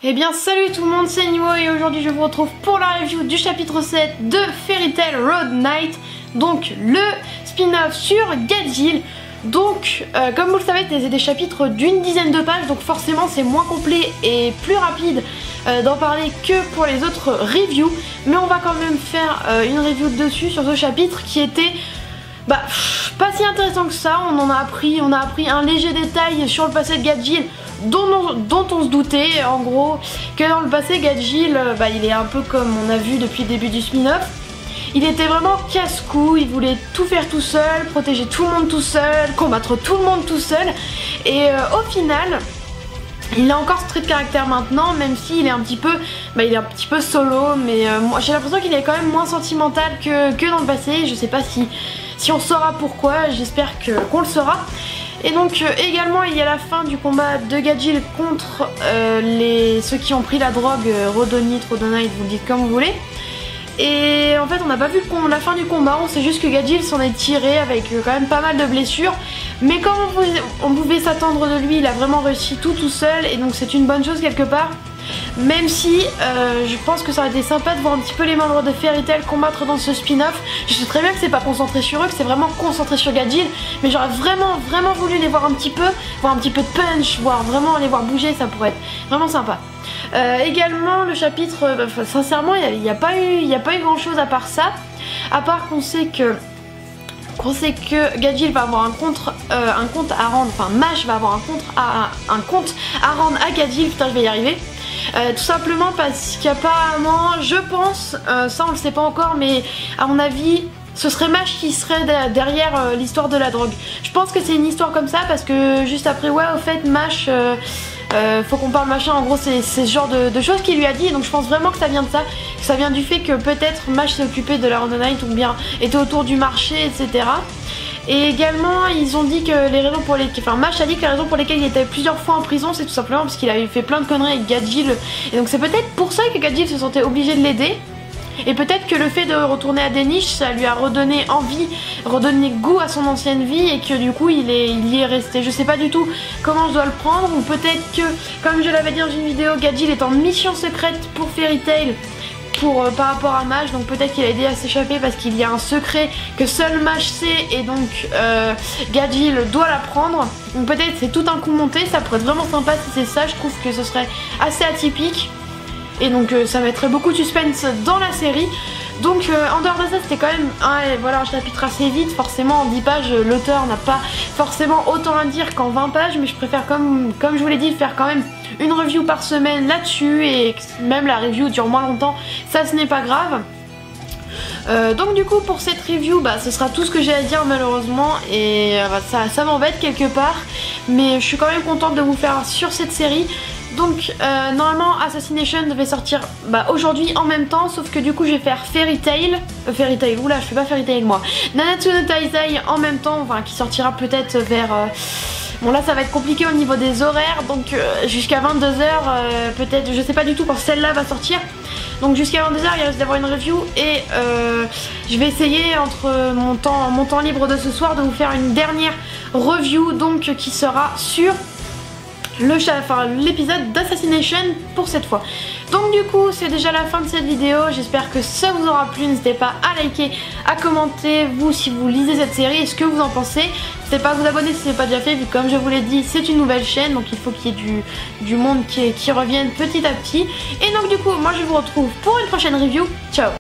Eh bien salut tout le monde, c'est Nimo et aujourd'hui je vous retrouve pour la review du chapitre 7 de Fairy Tail Road Knight, donc le spin-off sur Gajeel. Donc comme vous le savez c'est des chapitres d'une dizaine de pages, donc forcément c'est moins complet et plus rapide d'en parler que pour les autres reviews, mais on va quand même faire une review dessus sur ce chapitre qui était pas si intéressant que ça. On a appris un léger détail sur le passé de Gajeel dont on se doutait en gros que dans le passé Gajeel il est un peu comme on a vu depuis le début du spin-off. Il était vraiment casse-cou, il voulait tout faire tout seul, protéger tout le monde tout seul, combattre tout le monde tout seul, et au final il a encore ce trait de caractère maintenant, même s'il est un petit peu solo, mais moi j'ai l'impression qu'il est quand même moins sentimental que dans le passé. Je sais pas si on saura pourquoi, j'espère qu'on le saura. Et donc également il y a la fin du combat de Gajeel contre ceux qui ont pris la drogue, Rhodonite, Rhodonite, vous dites comme vous voulez. Et en fait on n'a pas vu la fin du combat, on sait juste que Gajeel s'en est tiré avec quand même pas mal de blessures. Mais comme on pouvait s'attendre de lui, il a vraiment réussi tout seul, et donc c'est une bonne chose quelque part. Même si je pense que ça aurait été sympa de voir un petit peu les membres de Fairy Tail combattre dans ce spin-off. Je sais très bien que c'est pas concentré sur eux, que c'est vraiment concentré sur Gajeel, mais j'aurais vraiment voulu les voir un petit peu de punch, vraiment les voir bouger, ça pourrait être vraiment sympa. Également le chapitre, sincèrement il n'y a pas eu grand chose à part ça, à part qu'on sait que Gajeel va avoir un compte à rendre, enfin Mash va avoir un compte à rendre à Gajeel, putain je vais y arriver. Tout simplement parce qu'apparemment, je pense, ça on le sait pas encore, mais à mon avis ce serait Mash qui serait derrière l'histoire de la drogue. Je pense que c'est une histoire comme ça parce que juste après, ouais au fait Mash, faut qu'on parle machin, en gros c'est ce genre de choses qu'il lui a dit, donc je pense vraiment que ça vient de ça, que ça vient du fait que peut-être Mash s'est occupé de la Rhodonite ou bien était autour du marché, etc. Et également ils ont dit que les raisons pour lesquelles, enfin Mash a dit que les raisons pour lesquelles il était plusieurs fois en prison c'est tout simplement parce qu'il avait fait plein de conneries avec Gajeel, et donc c'est peut-être pour ça que Gajeel se sentait obligé de l'aider. Et peut-être que le fait de retourner à Danish, ça lui a redonné envie, redonné goût à son ancienne vie, et que du coup il y est resté. Je sais pas du tout comment je dois le prendre, ou peut-être que, comme je l'avais dit dans une vidéo, Gajeel est en mission secrète pour Fairy Tail par rapport à Mash, donc peut-être qu'il a aidé à s'échapper parce qu'il y a un secret que seul Mash sait, et donc Gajeel doit l'apprendre. Donc peut-être c'est tout un coup monté, ça pourrait être vraiment sympa si c'est ça, je trouve que ce serait assez atypique. Et donc ça mettrait beaucoup de suspense dans la série. Donc en dehors de ça c'était quand même un chapitre assez vite. Forcément en 10 pages l'auteur n'a pas forcément autant à dire qu'en 20 pages, mais je préfère comme je vous l'ai dit faire quand même une review par semaine là-dessus, et même la review dure moins longtemps, ça ce n'est pas grave. Donc du coup pour cette review ce sera tout ce que j'ai à dire malheureusement, et ça m'embête quelque part, mais je suis quand même contente de vous faire sur cette série. Donc normalement Assassination devait sortir aujourd'hui en même temps, sauf que du coup je vais faire Fairy Tail, oula je fais pas Fairy Tail moi, Nanatsu no Taizai en même temps, enfin qui sortira peut-être vers... Bon là ça va être compliqué au niveau des horaires, donc jusqu'à 22h peut-être, je sais pas du tout quand celle-là va sortir. Donc jusqu'à 22h il risque d'avoir une review, et je vais essayer entre mon temps libre de ce soir de vous faire une dernière review, donc qui sera sur l'épisode d'Assassination pour cette fois. Donc du coup c'est déjà la fin de cette vidéo, j'espère que ça vous aura plu. N'hésitez pas à liker, à commenter vous si vous lisez cette série et ce que vous en pensez. N'hésitez pas à vous abonner si ce n'est pas déjà fait, vu que comme je vous l'ai dit c'est une nouvelle chaîne, donc il faut qu'il y ait du monde qui revienne petit à petit. Et donc du coup moi je vous retrouve pour une prochaine review, ciao.